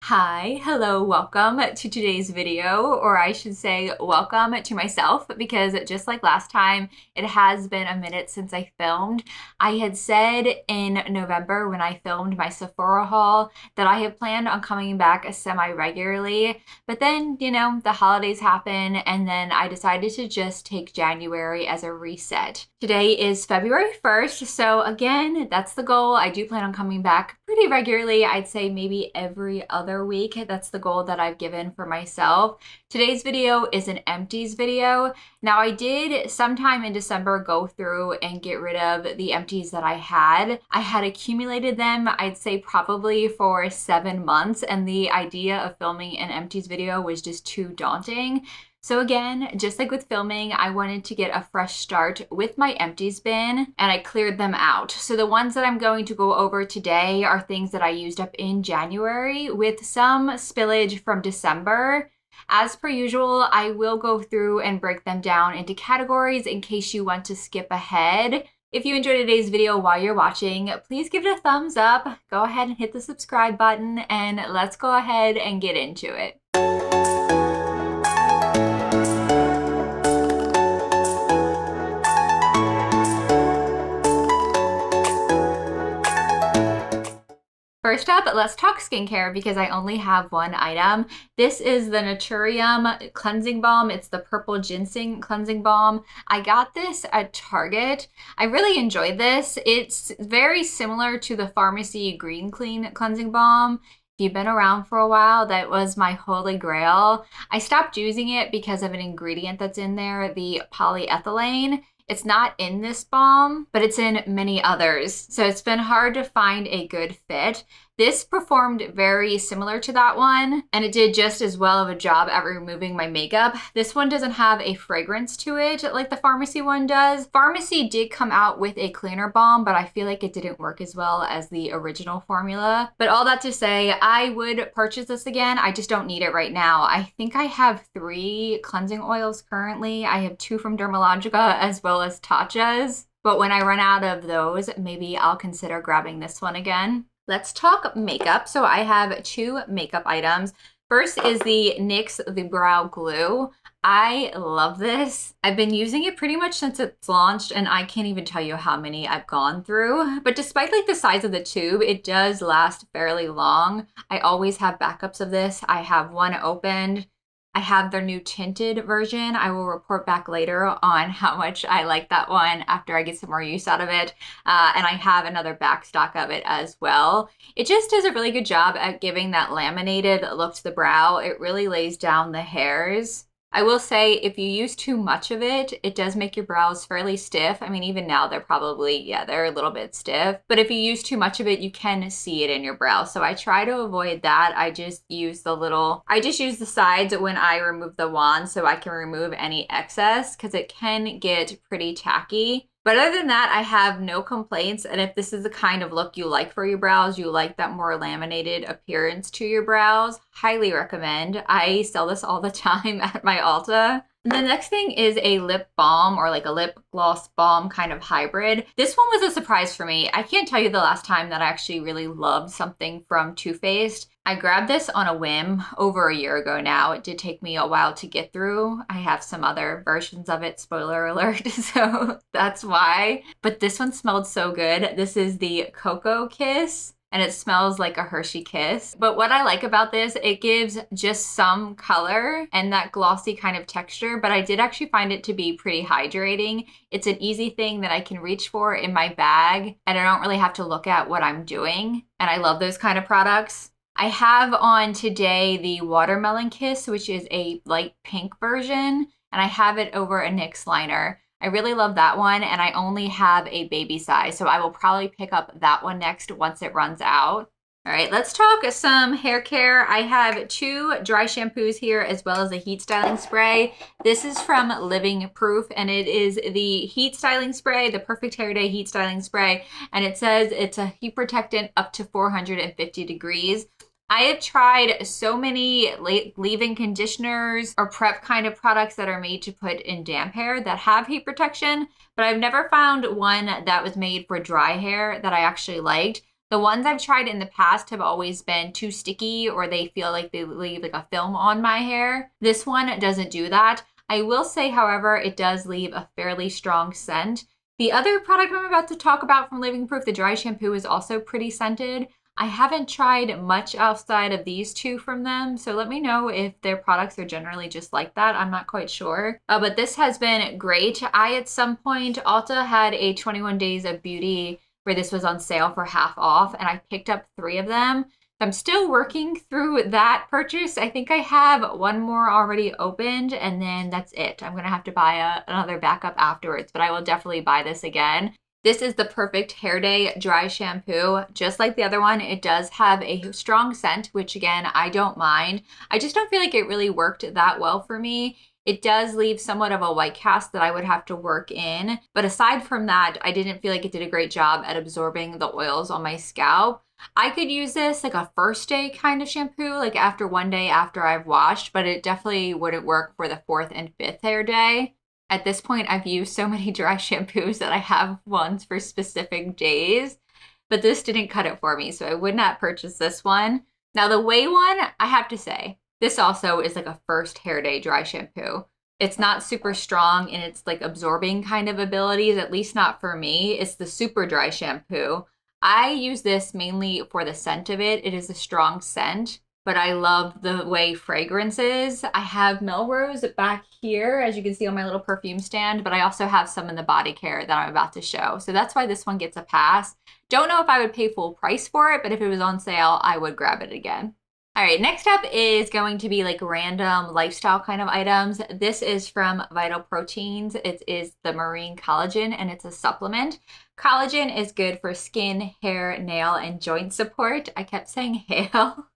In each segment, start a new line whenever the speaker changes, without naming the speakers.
Hi, hello, welcome to today's video, or I should say welcome to myself, because just like last time, it has been a minute since I filmed. I had said in November when I filmed my Sephora haul that I had planned on coming back semi-regularly, but then, the holidays happen, and then I decided to just take January as a reset. Today is February 1st, so again, that's the goal. I do plan on coming back pretty regularly. I'd say maybe every other week. That's the goal that I've given for myself. Today's video is an empties video. Now, I did sometime in December go through and get rid of the empties that I had. I had accumulated them, I'd say probably for 7 months, and the idea of filming an empties video was just too daunting. So again, just like with filming, I wanted to get a fresh start with my empties bin, and I cleared them out. So the ones that I'm going to go over today are things that I used up in January with some spillage from December. As per usual, I will go through and break them down into categories in case you want to skip ahead. If you enjoyed today's video while you're watching, please give it a thumbs up, go ahead and hit the subscribe button, and let's go ahead and get into it. First up, let's talk skincare because I only have one item. This is the Naturium Cleansing Balm. It's the Purple Ginseng Cleansing Balm. I got this at Target. I really enjoyed this. It's very similar to the Pharmacy Green Clean Cleansing Balm. If you've been around for a while, that was my holy grail. I stopped using it because of an ingredient that's in there, the polyethylene. It's not in this balm, but it's in many others. So it's been hard to find a good fit. This performed very similar to that one, and it did just as well of a job at removing my makeup. This one doesn't have a fragrance to it like the Pharmacy one does. Pharmacy did come out with a cleaner balm, but I feel like it didn't work as well as the original formula. But all that to say, I would purchase this again. I just don't need it right now. I think I have 3 cleansing oils currently. I have 2 from Dermalogica as well as Tatcha's. But when I run out of those, maybe I'll consider grabbing this one again. Let's talk makeup. So I have 2 makeup items. First is the NYX The Brow Glue. I love this. I've been using it pretty much since it's launched, and I can't even tell you how many I've gone through. But despite like the size of the tube, it does last fairly long. I always have backups of this. I have one opened. I have their new tinted version. I will report back later on how much I like that one after I get some more use out of it. And I have another back stock of it as well. It just does a really good job at giving that laminated look to the brow. It really lays down the hairs. I will say if you use too much of it, it does make your brows fairly stiff. I mean, even now they're probably, they're a little bit stiff. But if you use too much of it, you can see it in your brow. So I try to avoid that. I just use the sides when I remove the wand so I can remove any excess because it can get pretty tacky. But other than that, I have no complaints. And if this is the kind of look you like for your brows, you like that more laminated appearance to your brows, highly recommend. I sell this all the time at my Ulta. And the next thing is a lip balm, or like a lip gloss balm kind of hybrid. This one was a surprise for me. I can't tell you the last time that I actually really loved something from Too Faced. I grabbed this on a whim over a year ago now. It did take me a while to get through. I have some other versions of it, spoiler alert, so that's why. But this one smelled so good. This is the Cocoa Kiss, and it smells like a Hershey Kiss. But what I like about this, it gives just some color and that glossy kind of texture, but I did actually find it to be pretty hydrating. It's an easy thing that I can reach for in my bag, and I don't really have to look at what I'm doing, and I love those kind of products. I have on today the Watermelon Kiss, which is a light pink version, and I have it over a NYX liner. I really love that one, and I only have a baby size, so I will probably pick up that one next once it runs out. All right, let's talk some hair care. I have 2 dry shampoos here as well as a heat styling spray. This is from Living Proof, and it is the heat styling spray, the Perfect Hair Day heat styling spray, and it says it's a heat protectant up to 450 degrees. I have tried so many leave-in conditioners or prep kind of products that are made to put in damp hair that have heat protection, but I've never found one that was made for dry hair that I actually liked. The ones I've tried in the past have always been too sticky or they feel like they leave like a film on my hair. This one doesn't do that. I will say, however, it does leave a fairly strong scent. The other product I'm about to talk about from Living Proof, the dry shampoo, is also pretty scented. I haven't tried much outside of these two from them, so let me know if their products are generally just like that. I'm not quite sure. But this has been great. I, at some point, Ulta had a 21 Days of Beauty where this was on sale for half off, and I picked up 3 of them. I'm still working through that purchase. I think I have one more already opened, and then that's it. I'm gonna have to buy another backup afterwards, but I will definitely buy this again. This is the Perfect Hair Day Dry Shampoo. Just like the other one, it does have a strong scent, which again, I don't mind. I just don't feel like it really worked that well for me. It does leave somewhat of a white cast that I would have to work in. But aside from that, I didn't feel like it did a great job at absorbing the oils on my scalp. I could use this like a first day kind of shampoo, like after one day after I've washed, but it definitely wouldn't work for the 4th and 5th hair day. At this point, I've used so many dry shampoos that I have ones for specific days, but this didn't cut it for me, so I would not purchase this one. Now the Way one, I have to say, this also is like a first hair day dry shampoo. It's not super strong in its like absorbing kind of abilities, at least not for me. It's the super dry shampoo. I use this mainly for the scent of it. It is a strong scent, but I love the way fragrance is. I have Melrose back here, as you can see on my little perfume stand, but I also have some in the body care that I'm about to show. So that's why this one gets a pass. Don't know if I would pay full price for it, but if it was on sale, I would grab it again. All right, next up is going to be like random lifestyle kind of items. This is from Vital Proteins. It is the Marine Collagen, and it's a supplement. Collagen is good for skin, hair, nail, and joint support. I kept saying hail.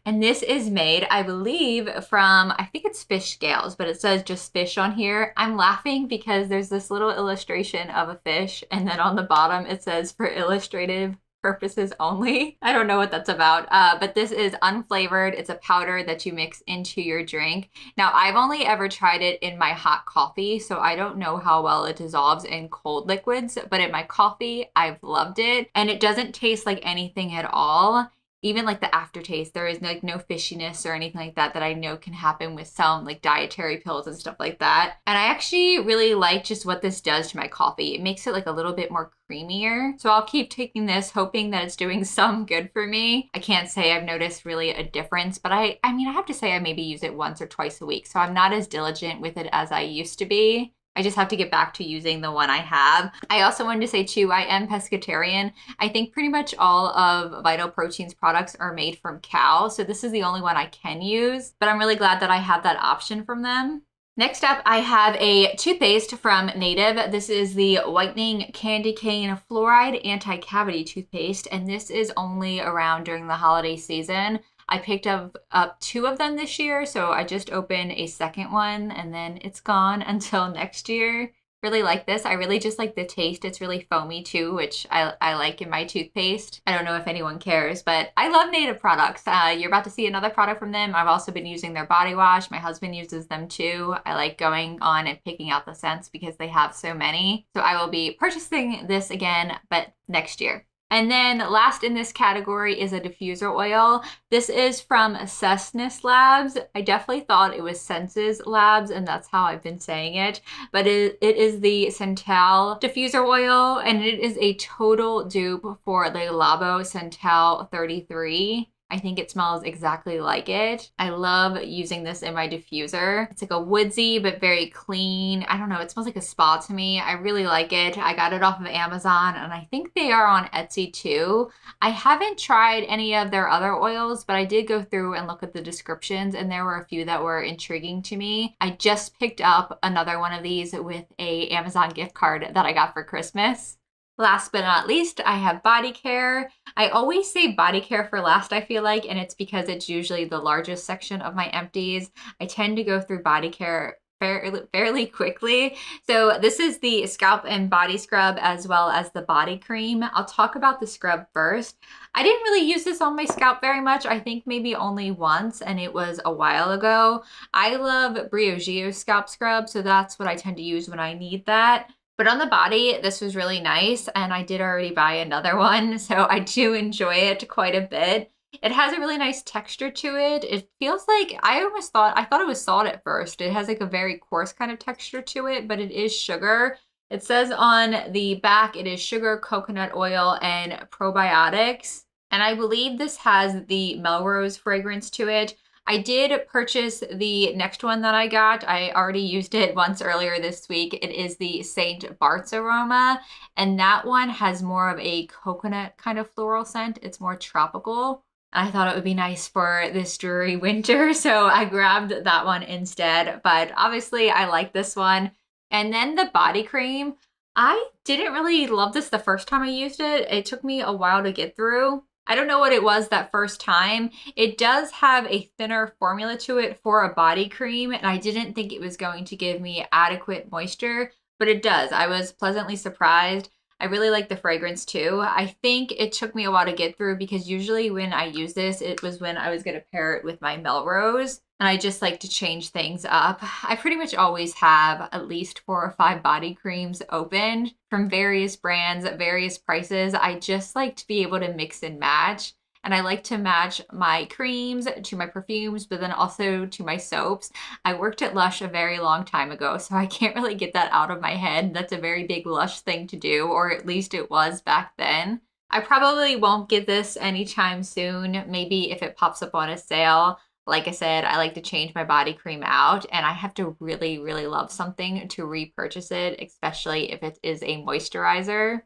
And this is made, I believe, from, I think it's fish scales, but it says just fish on here. I'm laughing because there's this little illustration of a fish, and then on the bottom it says for illustrative purposes only. I don't know what that's about, but this is unflavored. It's a powder that you mix into your drink. Now, I've only ever tried it in my hot coffee, so I don't know how well it dissolves in cold liquids, but in my coffee, I've loved it. And it doesn't taste like anything at all. Even like the aftertaste, there is like no fishiness or anything like that that I know can happen with some like dietary pills and stuff like that. And I actually really like just what this does to my coffee. It makes it like a little bit more creamier. So I'll keep taking this, hoping that it's doing some good for me. I can't say I've noticed really a difference, but I mean, I have to say I maybe use it once or twice a week. So I'm not as diligent with it as I used to be. I just have to get back to using the one I have. I also wanted to say too, I am pescatarian. I think pretty much all of Vital Proteins products are made from cow, so this is the only one I can use, but I'm really glad that I have that option from them. Next up, I have a toothpaste from Native. This is the Whitening Candy Cane Fluoride Anti-Cavity Toothpaste, and this is only around during the holiday season. I picked up 2 of them this year, so I just opened a second one, and then it's gone until next year. Really like this. I really just like the taste. It's really foamy too, which I like in my toothpaste. I don't know if anyone cares, but I love Native products. You're about to see another product from them. I've also been using their body wash. My husband uses them too. I like going on and picking out the scents because they have so many. So I will be purchasing this again, but next year. And then last in this category is a diffuser oil. This is from Cessness Labs. I definitely thought it was Senses Labs, and that's how I've been saying it. But it is the Centel diffuser oil, and it is a total dupe for the Labo Centel 33. I think it smells exactly like it. I love using this in my diffuser. It's like a woodsy, but very clean. I don't know, it smells like a spa to me. I really like it. I got it off of Amazon, and I think they are on Etsy too. I haven't tried any of their other oils, but I did go through and look at the descriptions, and there were a few that were intriguing to me. I just picked up another one of these with a Amazon gift card that I got for Christmas. Last but not least, I have body care. I always say body care for last, I feel like, and it's because it's usually the largest section of my empties. I tend to go through body care fairly quickly. So this is the scalp and body scrub as well as the body cream. I'll talk about the scrub first. I didn't really use this on my scalp very much. I think maybe only once, and it was a while ago. I love Briogeo scalp scrub, so that's what I tend to use when I need that. But on the body, this was really nice, and I did already buy another one, so I do enjoy it quite a bit. It has a really nice texture to it. It feels like, I thought it was salt at first. It has like a very coarse kind of texture to it, but it is sugar. It says on the back it is sugar, coconut oil, and probiotics. And I believe this has the Melrose fragrance to it. I did purchase the next one that I got. I already used it once earlier this week. It is the Saint Bart's aroma, and that one has more of a coconut kind of floral scent. It's more tropical. I thought it would be nice for this dreary winter, so I grabbed that one instead. But obviously, I like this one. And then the body cream, I didn't really love this the first time I used it. It took me a while to get through. I don't know what it was that first time. It does have a thinner formula to it for a body cream, and I didn't think it was going to give me adequate moisture, but it does. I was pleasantly surprised. I really like the fragrance too. I think it took me a while to get through because usually when I use this, it was when I was going to pair it with my Melrose. And I just like to change things up. I pretty much always have at least 4 or 5 body creams opened from various brands at various prices. I just like to be able to mix and match. And I like to match my creams to my perfumes, but then also to my soaps. I worked at Lush a very long time ago, so I can't really get that out of my head. That's a very big Lush thing to do, or at least it was back then. I probably won't get this anytime soon, maybe if it pops up on a sale. Like I said, I like to change my body cream out, and I have to really, really love something to repurchase it, especially if it is a moisturizer.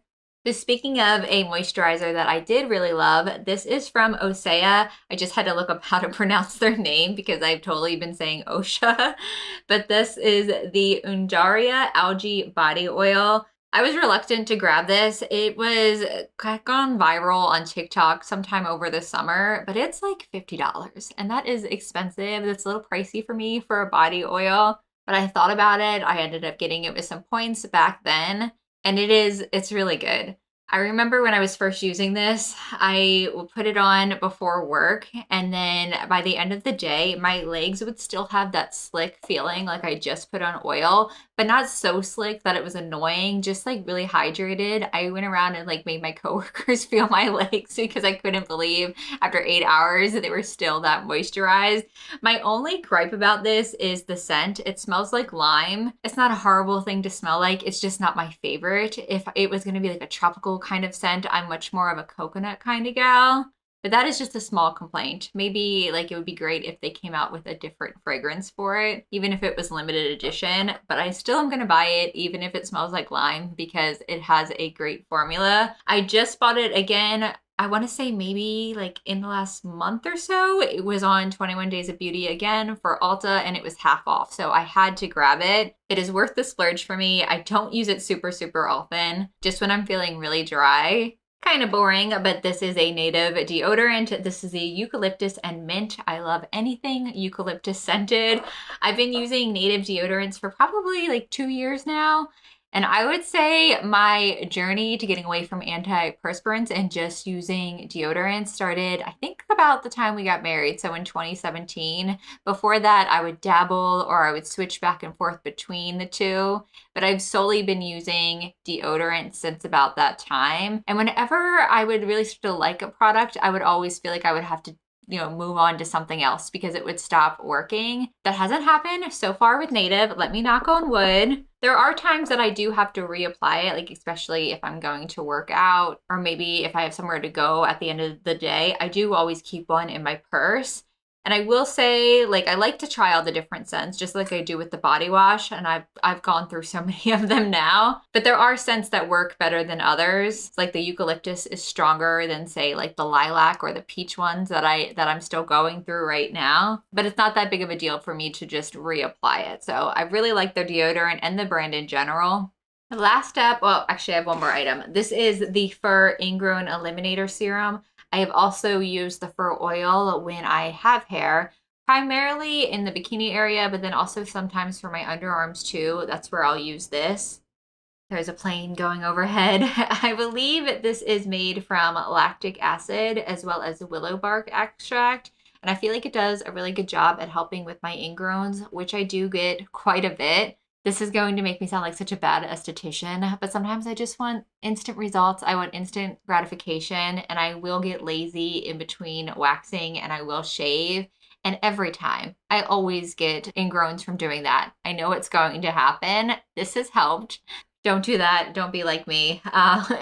So speaking of a moisturizer that I did really love, this is from Osea. I just had to look up how to pronounce their name because I've totally been saying Osha. But this is the Undaria Algae Body Oil. I was reluctant to grab this. It was gone viral on TikTok sometime over the summer, but it's like $50, and that is expensive. That's a little pricey for me for a body oil, but I thought about it. I ended up getting it with some points back then, and it's really good. I remember when I was first using this, I would put it on before work, and then by the end of the day, my legs would still have that slick feeling like I just put on oil, but not so slick that it was annoying, just like really hydrated. I went around and like made my coworkers feel my legs because I couldn't believe after 8 hours they were still that moisturized. My only gripe about this is the scent. It smells like lime. It's not a horrible thing to smell like. It's just not my favorite. If it was going to be like a tropical kind of scent, I'm much more of a coconut kind of gal. But that is just a small complaint. Maybe like it would be great if they came out with a different fragrance for it, even if it was limited edition. But I still am going to buy it, even if it smells like lime, because it has a great formula. I just bought it again. I want to say maybe like in the last month or so. It was on 21 Days of Beauty again for Ulta, and it was half off. So I had to grab it. It is worth the splurge for me. I don't use it super, super often, just when I'm feeling really dry. Kind of boring, but this is a native deodorant. This is a eucalyptus and mint. I love anything eucalyptus scented. I've been using native deodorants for probably like 2 years now. And I would say my journey to getting away from antiperspirants and just using deodorant started, I think, about the time we got married, so in 2017. Before that, I would dabble or I would switch back and forth between the two, but I've solely been using deodorant since about that time. And whenever I would really start to like a product, I would always feel like I would have to move on to something else because it would stop working. That hasn't happened so far with Native. Let me knock on wood. There are times that I do have to reapply it, like especially if I'm going to work out or maybe if I have somewhere to go at the end of the day. I do always keep one in my purse. And I will say, like, I like to try all the different scents, just like I do with the body wash, and I've gone through so many of them now. But there are scents that work better than others. Like the eucalyptus is stronger than, say, like the lilac or the peach ones that I'm still going through right now. But it's not that big of a deal for me to just reapply it. So I really like their deodorant and the brand in general. The last step, well, actually I have one more item. This is the Fur Ingrown Eliminator Serum. I have also used the fur oil when I have hair, primarily in the bikini area, but then also sometimes for my underarms too. That's where I'll use this. There's a plane going overhead. I believe this is made from lactic acid as well as willow bark extract. And I feel like it does a really good job at helping with my ingrowns, which I do get quite a bit. This is going to make me sound like such a bad esthetician, but sometimes I just want instant results. I want instant gratification, and I will get lazy in between waxing and I will shave. And every time, I always get ingrowns from doing that. I know it's going to happen. This has helped. Don't do that. Don't be like me.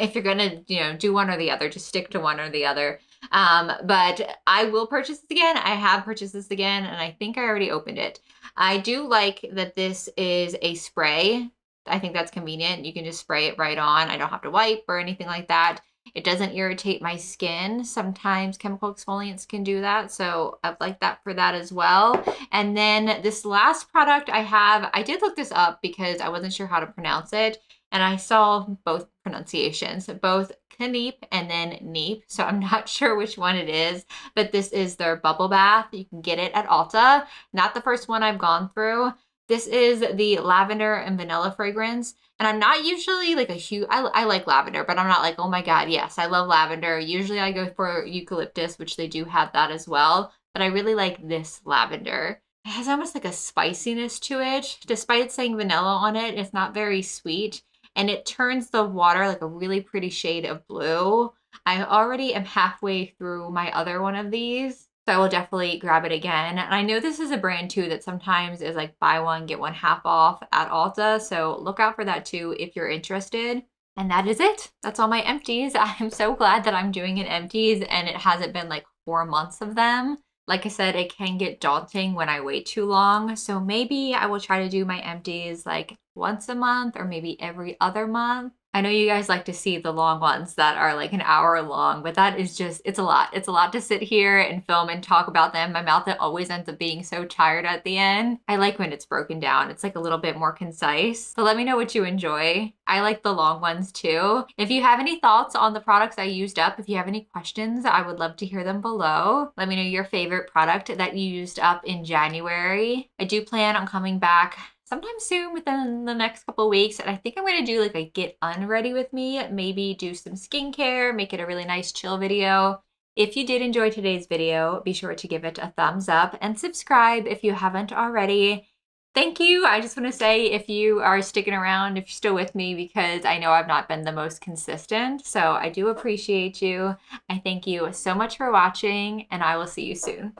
If you're gonna, do one or the other, just stick to one or the other. But I will purchase this again. I have purchased this again, and I think I already opened it. I do like that this is a spray. I think that's convenient. You can just spray it right on. I don't have to wipe or anything like that. It doesn't irritate my skin. Sometimes chemical exfoliants can do that, so I like that for that as well. And then this last product I did look this up because I wasn't sure how to pronounce it, and I saw both pronunciations, both Kneep and then Neep, so I'm not sure which one it is, but this is their bubble bath. You can get it at Ulta. Not the first one I've gone through. This is the lavender and vanilla fragrance. And I'm not usually like a huge, I like lavender, but I'm not like, oh my God, yes, I love lavender. Usually I go for eucalyptus, which they do have that as well. But I really like this lavender. It has almost like a spiciness to it. Despite saying vanilla on it, it's not very sweet. And it turns the water like a really pretty shade of blue. I already am halfway through my other one of these, so I will definitely grab it again. And I know this is a brand too that sometimes is like buy one, get one half off at Ulta, so look out for that too if you're interested. And that is it. That's all my empties. I'm so glad that I'm doing an empties and it hasn't been like 4 months of them. Like I said, it can get daunting when I wait too long. So maybe I will try to do my empties like once a month or maybe every other month. I know you guys like to see the long ones that are like an hour long, but that is just, it's a lot. It's a lot to sit here and film and talk about them. My mouth always ends up being so tired at the end. I like when it's broken down. It's like a little bit more concise. So let me know what you enjoy. I like the long ones too. If you have any thoughts on the products I used up, if you have any questions, I would love to hear them below. Let me know your favorite product that you used up in January. I do plan on coming back sometime soon within the next couple of weeks. And I think I'm going to do like a get unready with me, maybe do some skincare, make it a really nice chill video. If you did enjoy today's video, be sure to give it a thumbs up and subscribe if you haven't already. Thank you. I just want to say if you are sticking around, if you're still with me, because I know I've not been the most consistent. So I do appreciate you. I thank you so much for watching, and I will see you soon.